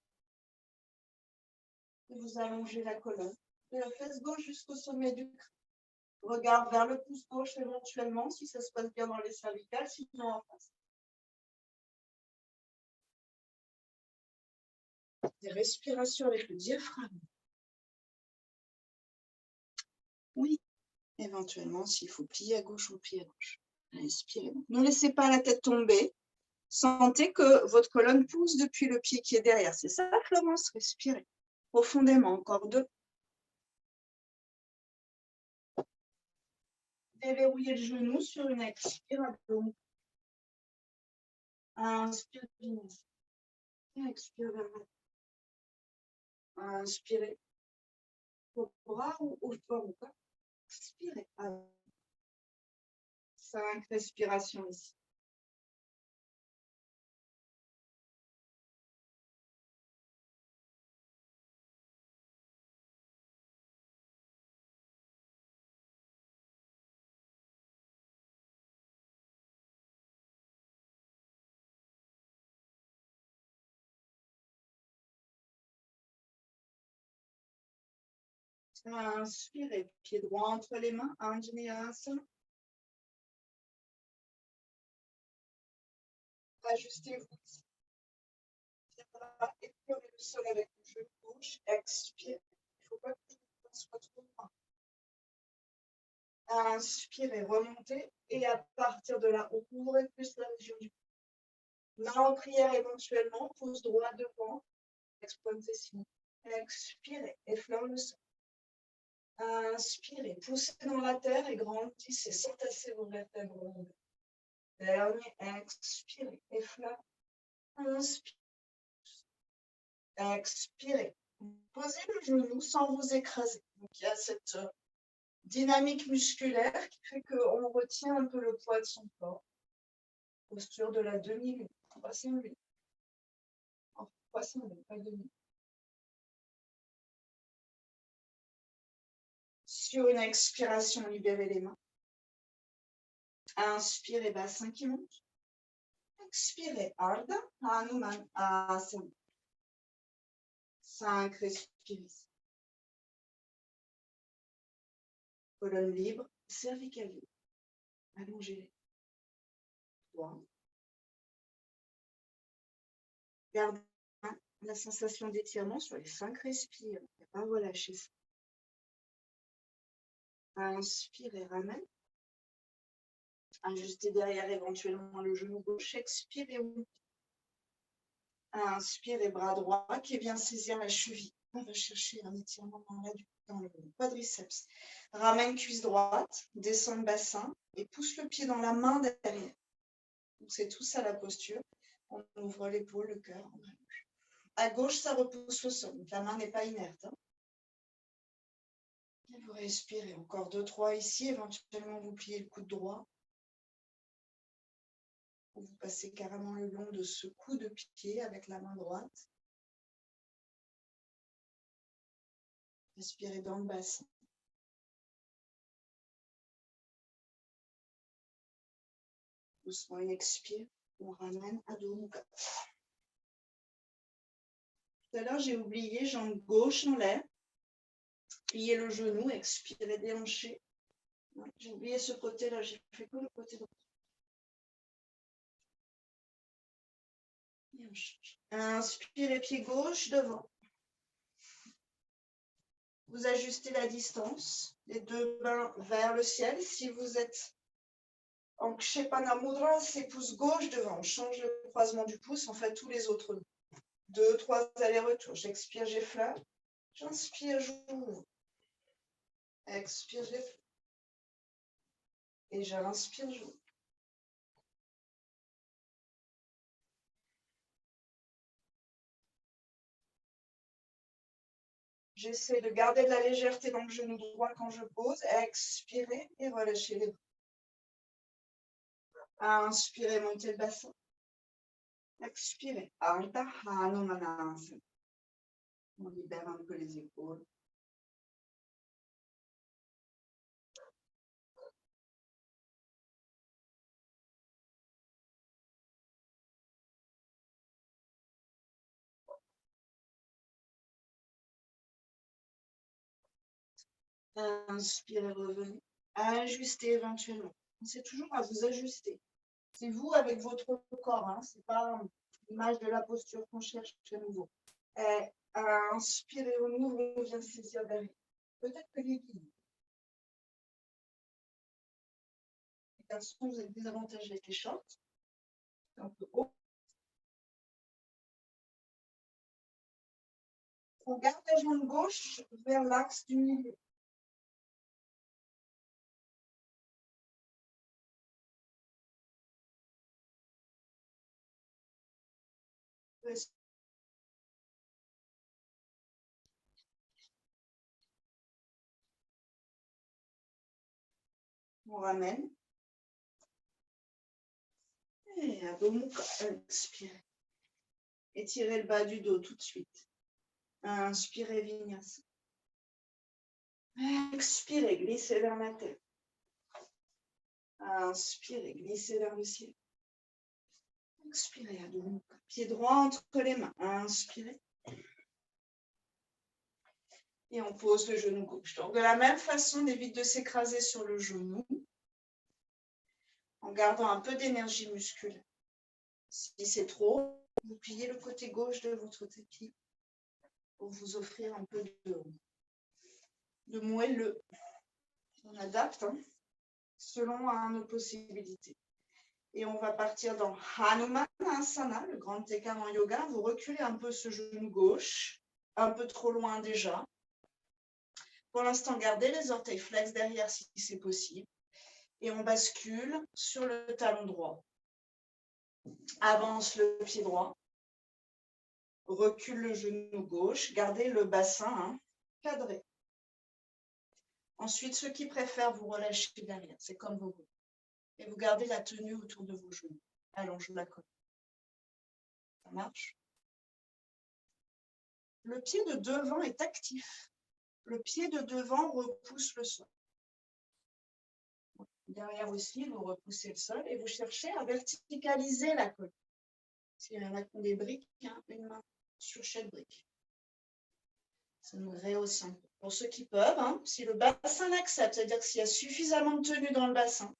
Et vous allongez la colonne. De la fesse gauche jusqu'au sommet du crâne. Regard vers le pouce gauche éventuellement, si ça se passe bien dans les cervicales, sinon en face. Des respirations avec le diaphragme. Oui, éventuellement, s'il faut plier à gauche ou plier à gauche. Inspirez. Ne laissez pas la tête tomber. Sentez que votre colonne pousse depuis le pied qui est derrière. C'est ça, Florence. Respirez profondément. Encore deux. Déverrouillez le genou sur une expiration. Inspire. Expire vers la tête. Inspirez. Au bras ou au corps. Expirez. 5 respirations ici. Inspirez, pied droit entre les mains, Anjaneyasana. Ajustez-vous. Étirez le sol avec le genou gauche. Expirez. Il ne faut pas que le soit trop loin. Inspirez, remontez. Et à partir de là, ouvrez plus la région du cou. Main en prière éventuellement. Pouce droit devant. Exposition. Expirez. Effleure le sol. Inspirez. Poussez dans la terre et grandissez. S'entasser vos vertèbres. Dernier. Expirez. Effleure. Inspirez. Expirez. Posez le genou sans vous écraser. Donc, il y a cette dynamique musculaire qui fait qu'on retient un peu le poids de son corps. Posture de la demi-lune. Poisson lune. Poisson lune, pas demi. Sur une expiration, libérez les mains. Inspirez, bassin qui monte. Expirez, Ardha Hanuman Asana. 5 respirations. Colonne libre, cervicale libre. Allongez-les. 3. Gardez la sensation d'étirement sur les 5 respires. Ne pas relâcher ça. Inspire et ramène. Ajustez derrière éventuellement le genou gauche. Expire et ouvre. Inspire et bras droit qui vient saisir la cheville. On va chercher un étirement dans le quadriceps. Ramène cuisse droite, descend le bassin et pousse le pied dans la main derrière. C'est tout ça la posture. On ouvre l'épaule, le cœur. À gauche, ça repousse le sol. Donc la main n'est pas inerte. Hein. Et vous respirez. Encore 2-3 ici. Éventuellement, vous pliez le coude droit. Vous passez carrément le long de ce coup de pied avec la main droite. Respirez dans le bassin. Doucement, une expire. On ramène Adho Mukha. Tout à l'heure, j'ai oublié, jambe gauche en l'air. Pliez le genou, expirez, déhanchez. J'ai oublié ce côté-là, j'ai fait que le côté droit. Inspirez, pied gauche devant. Vous ajustez la distance, les deux mains vers le ciel. Si vous êtes en Kshepana Mudra, c'est pouce gauche devant. On change le croisement du pouce, on fait tous les autres. 2-3 allers-retours. J'expire, j'effleure. J'inspire, j'ouvre. Expire, j'effleure. Et j'inspire, j'ouvre. J'essaie de garder de la légèreté dans le genou droit quand je pose. Expirez et relâchez les bras. Inspirez, montez le bassin. Expirez. Ardha Hanumanasana. On libère un peu les épaules. Inspirez, revenez. Ajustez éventuellement. C'est toujours à vous ajuster. C'est vous avec votre corps. Hein. Ce n'est pas l'image de la posture qu'on cherche à nouveau. Inspirez, on ouvre, on vient saisir derrière. Peut-être que l'équilibre. Les garçons, vous avez des avantages avec les shorts. Un peu haut. On garde la jambe gauche vers l'axe du milieu. On ramène. Et Adho Mukha, expirez. Étirez le bas du dos tout de suite. Inspirez, Vinyasa. Expirez, glissez vers la tête. Inspirez, glissez vers le ciel. Expirez, Adho Mukha. Pied droit entre les mains. Inspirez. Et on pose le genou gauche. Donc, de la même façon, on évite de s'écraser sur le genou en gardant un peu d'énergie musculaire. Si c'est trop, vous pliez le côté gauche de votre tapis pour vous offrir un peu de moelleux. On adapte selon nos possibilités. Et on va partir dans Hanumanasana, le grand écart en yoga. Vous reculez un peu ce genou gauche, un peu trop loin déjà. Pour l'instant, gardez les orteils flex derrière si c'est possible. Et on bascule sur le talon droit. Avance le pied droit. Recule le genou gauche. Gardez le bassin cadré. Ensuite, ceux qui préfèrent, vous relâchez derrière. C'est comme vous voulez. Et vous gardez la tenue autour de vos genoux. Allonge la colonne. Ça marche? Le pied de devant est actif. Le pied de devant repousse le sol. Derrière aussi, vous repoussez le sol et vous cherchez à verticaliser la colonne. S'il y en a des briques, une main sur chaque brique. Ça nous rehausse un peu. Pour ceux qui peuvent, si le bassin l'accepte, c'est-à-dire que s'il y a suffisamment de tenue dans le bassin,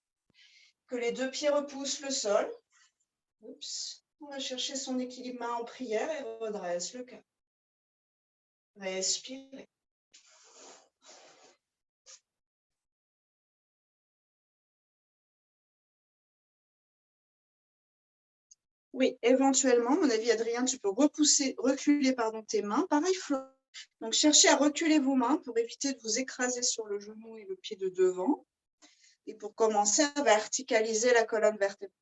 que les deux pieds repoussent le sol, on va chercher son équilibre main en prière et redresse le cœur. Respirez. Oui, éventuellement, à mon avis, Adrien, tu peux reculer tes mains. Pareil, Flo. Donc, cherchez à reculer vos mains pour éviter de vous écraser sur le genou et le pied de devant. Et pour commencer à verticaliser la colonne vertébrale.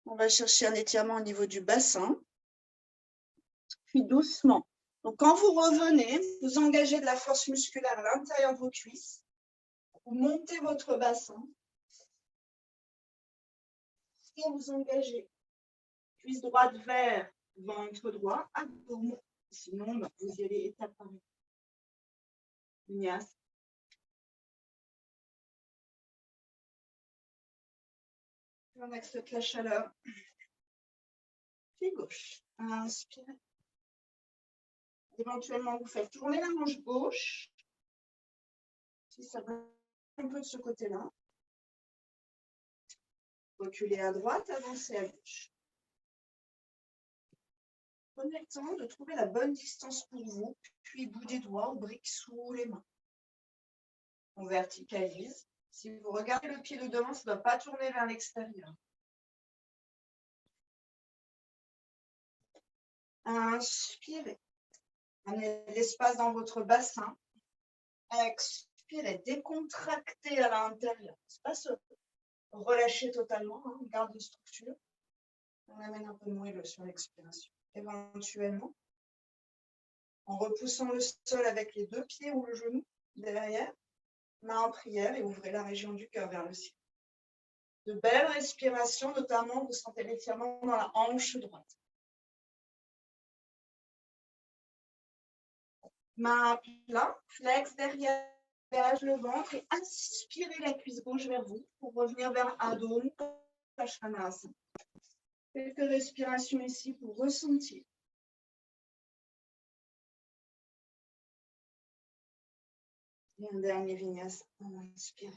On va chercher un étirement au niveau du bassin. Puis doucement. Donc, quand vous revenez, vous engagez de la force musculaire à l'intérieur de vos cuisses. Vous montez votre bassin. Et vous engagez. Cuisse droite vers ventre droit, abdomen. Sinon, vous y allez étape par étape. Vinyasa. On accepte la chaleur. Pied gauche. Inspirez. Éventuellement, vous faites tourner la manche gauche. Si ça va un peu de ce côté-là. Reculez à droite, avancez à gauche. Prenez le temps de trouver la bonne distance pour vous, puis bout des doigts ou briques sous les mains. On verticalise. Si vous regardez le pied de devant, ça ne doit pas tourner vers l'extérieur. Inspirez. Amenez l'espace dans votre bassin. Expirez. Décontractez à l'intérieur. Pas se relâcher totalement. Garde de structure. On amène un peu de moelleux sur l'expiration. Éventuellement, en repoussant le sol avec les deux pieds ou le genou derrière, main en prière et ouvrez la région du cœur vers le ciel. De belles respirations, notamment, vous sentez l'étirement dans la hanche droite. Main à plat, flex derrière le ventre et inspirez la cuisse gauche vers vous pour revenir vers Adho Mukha. Quelques respirations ici pour ressentir. Et un dernier vinyasa. Inspirez.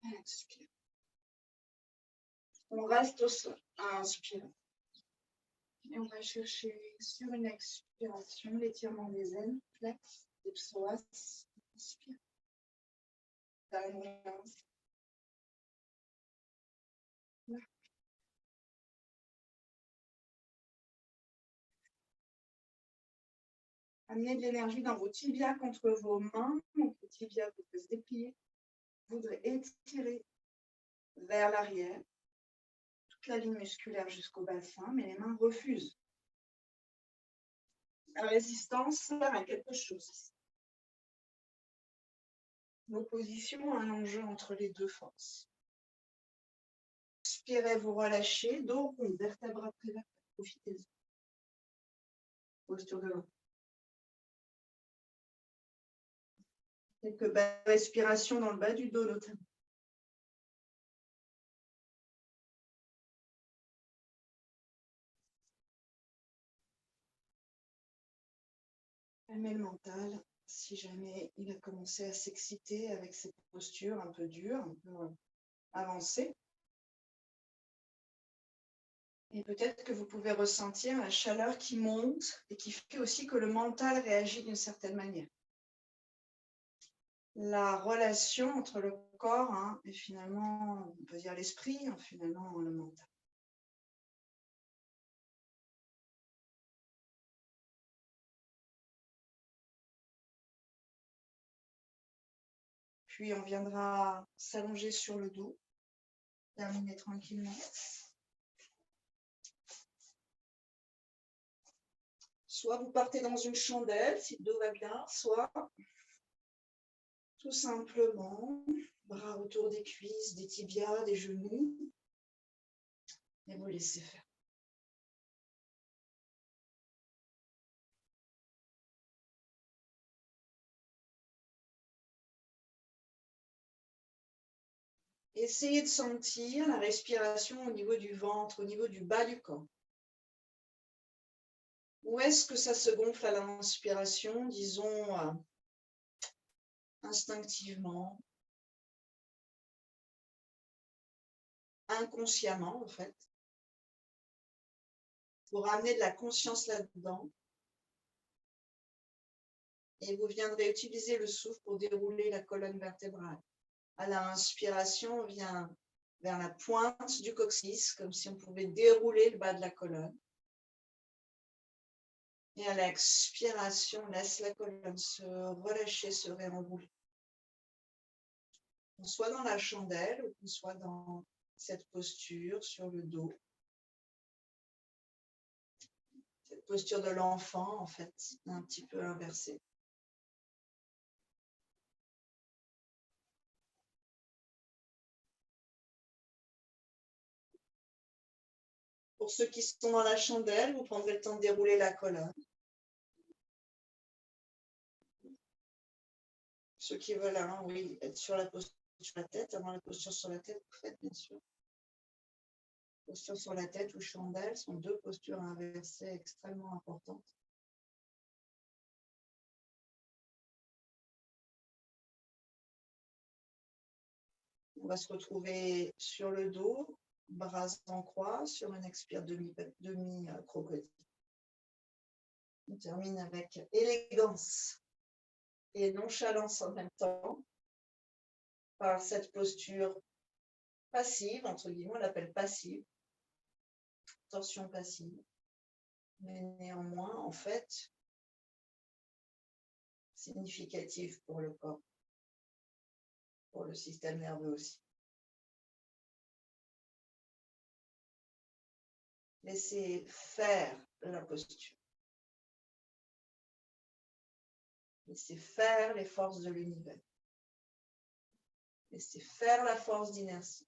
Inspirez. On reste au sol. Inspirez. Et on va chercher sur une expiration l'étirement des ailes, flex, des psoas. Inspire. Amenez de l'énergie dans vos tibias contre vos mains. Donc, les tibias peuvent se déplier. Vous voudrez étirer vers l'arrière. Toute la ligne musculaire jusqu'au bassin, mais les mains refusent. La résistance sert à quelque chose. L'opposition a un enjeu entre les deux forces. Inspirez, vous relâchez. Dos rond, vertèbre après vertèbre. Profitez-en. Posture de l'eau. Quelques belles respirations dans le bas du dos notamment. Calmez le mental si jamais il a commencé à s'exciter avec ces postures un peu dures, un peu avancées. Et peut-être que vous pouvez ressentir la chaleur qui monte et qui fait aussi que le mental réagit d'une certaine manière. La relation entre le corps et finalement, on peut dire l'esprit, finalement le mental. Puis on viendra s'allonger sur le dos, terminer tranquillement. Soit vous partez dans une chandelle, si le dos va bien, soit tout simplement, bras autour des cuisses, des tibias, des genoux, et vous laissez faire. Essayez de sentir la respiration au niveau du ventre, au niveau du bas du corps. Où est-ce que ça se gonfle à l'inspiration, disons instinctivement, inconsciemment en fait, pour ramener de la conscience là-dedans. Et vous viendrez utiliser le souffle pour dérouler la colonne vertébrale. À l'inspiration, on vient vers la pointe du coccyx, comme si on pouvait dérouler le bas de la colonne. Et à l'expiration, laisse la colonne se relâcher, se réenrouler. Qu'on soit dans la chandelle ou qu'on soit dans cette posture sur le dos. Cette posture de l'enfant, en fait, un petit peu inversée. Pour ceux qui sont dans la chandelle, vous prendrez le temps de dérouler la colonne. Ceux qui veulent, oui, être sur la posture sur la tête, avant la posture sur la tête, vous faites bien sûr. Posture sur la tête ou chandelle sont deux postures inversées extrêmement importantes. On va se retrouver sur le dos, bras en croix, sur une expire demi-crocodile. On termine avec élégance et nonchalance en même temps par cette posture passive, entre guillemets, on l'appelle passive, torsion passive, mais néanmoins, en fait, significative pour le corps, pour le système nerveux aussi. Laissez faire la posture. Laissez faire les forces de l'univers. Laissez faire la force d'inertie.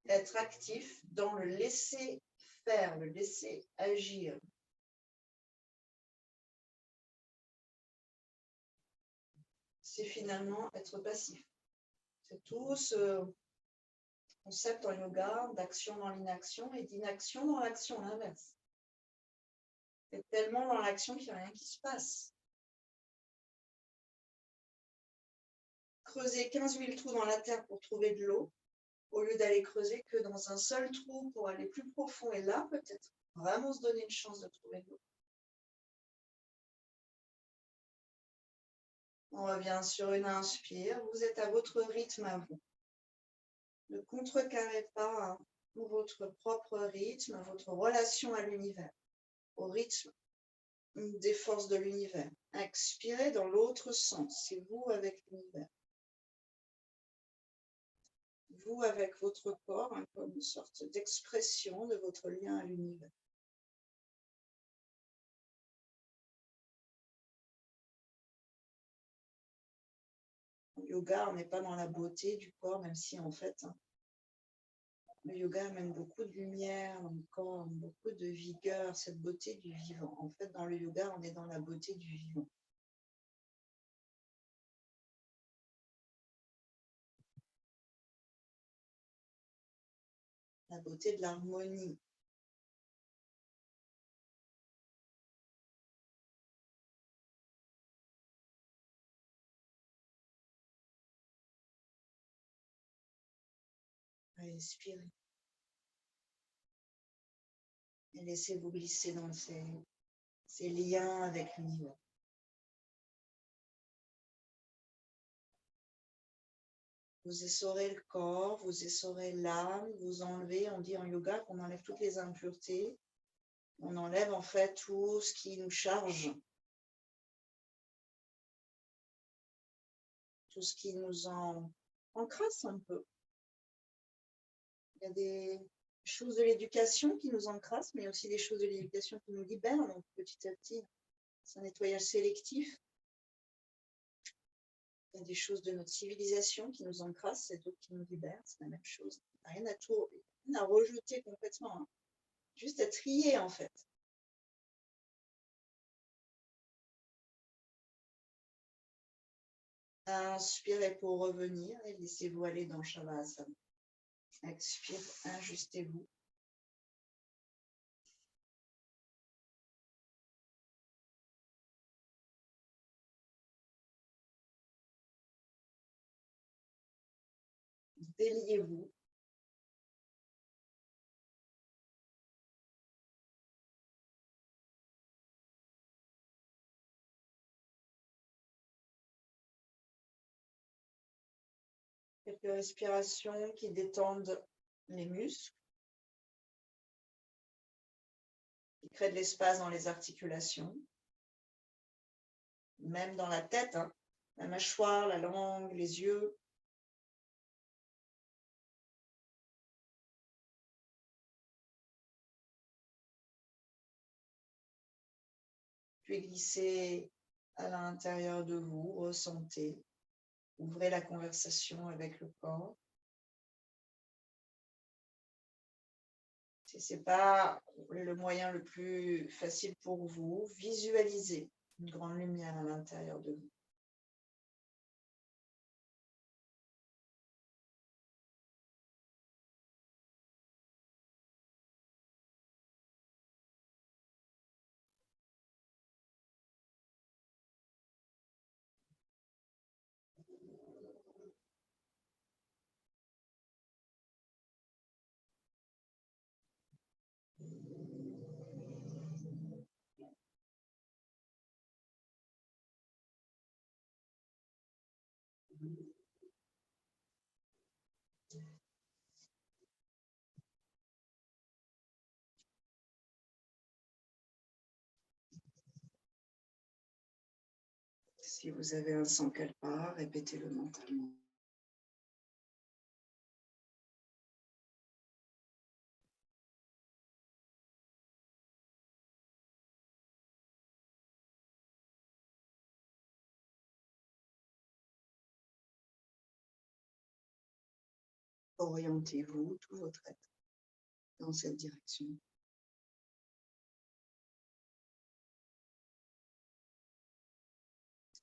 Être actif dans le laisser faire, le laisser agir. C'est finalement être passif. C'est tout ce concept en yoga d'action dans l'inaction et d'inaction dans l'action, l'inverse. C'est tellement dans l'action qu'il n'y a rien qui se passe. Creuser 15 000 trous dans la terre pour trouver de l'eau, au lieu d'aller creuser que dans un seul trou pour aller plus profond. Et là, peut-être vraiment se donner une chance de trouver de l'eau. On revient sur une inspire. Vous êtes à votre rythme à vous. Ne contrecarrez pas votre propre rythme, votre relation à l'univers, au rythme des forces de l'univers. Expirez dans l'autre sens. C'est vous avec l'univers. Vous avec votre corps, comme une sorte d'expression de votre lien à l'univers. En yoga, on n'est pas dans la beauté du corps, même si en fait, le yoga amène beaucoup de lumière dans le corps, beaucoup de vigueur, cette beauté du vivant. En fait, dans le yoga, on est dans la beauté du vivant. La beauté de l'harmonie. Respirez. Et laissez-vous glisser dans ces liens avec l'univers. Vous essorez le corps, vous essorez l'âme, vous enlevez, on dit en yoga qu'on enlève toutes les impuretés. On enlève en fait tout ce qui nous charge, tout ce qui nous encrasse un peu. Il y a des choses de l'éducation qui nous encrassent, mais aussi des choses de l'éducation qui nous libèrent. Donc petit à petit, c'est un nettoyage sélectif. Il y a des choses de notre civilisation qui nous encrassent et d'autres qui nous libèrent. C'est la même chose. Rien à rejeter complètement. Hein. Juste à trier en fait. Inspirez pour revenir et laissez-vous aller dans Shavasana. Expire, ajustez-vous. Déliez-vous. Quelques respirations qui détendent les muscles, qui créent de l'espace dans les articulations, même dans la tête, hein, la mâchoire, la langue, les yeux. Puis glissez à l'intérieur de vous, ressentez, ouvrez la conversation avec le corps. Si ce n'est pas le moyen le plus facile pour vous, visualisez une grande lumière à l'intérieur de vous. Si vous avez un sankalpa, répétez-le mentalement. Orientez-vous, tout votre être, dans cette direction.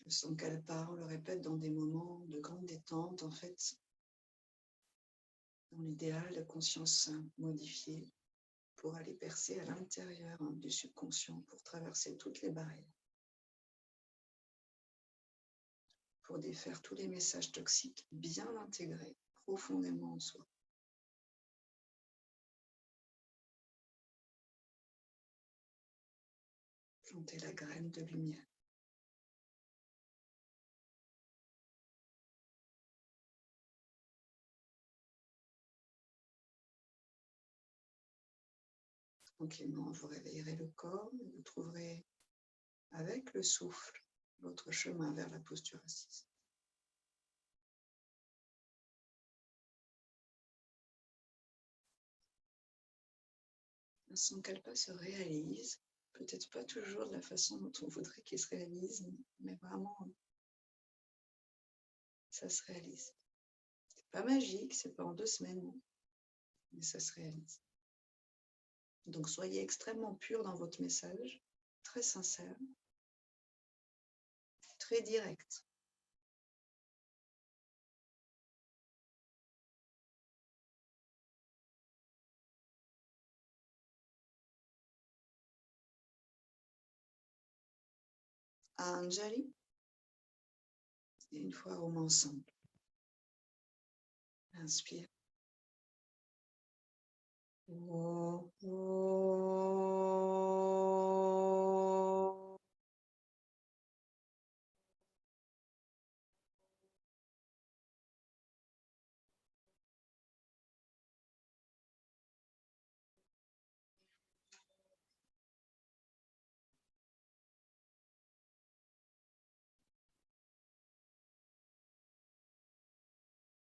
Le sankalpa, on le répète dans des moments de grande détente, en fait, dans l'idéal de conscience modifiée pour aller percer à l'intérieur du subconscient, pour traverser toutes les barrières, pour défaire tous les messages toxiques bien intégrés profondément en soi. Planter la graine de lumière. Tranquillement, vous réveillerez le corps et vous trouverez avec le souffle votre chemin vers la posture assise. Un sankalpa se réalise, peut-être pas toujours de la façon dont on voudrait qu'il se réalise, mais vraiment, ça se réalise. C'est pas magique, c'est pas en 2 semaines, mais ça se réalise. Donc soyez extrêmement pur dans votre message, très sincère, très direct. Anjali, et une fois on ensemble. Inspire. Oh, oh.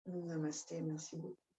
Namasté, merci beaucoup.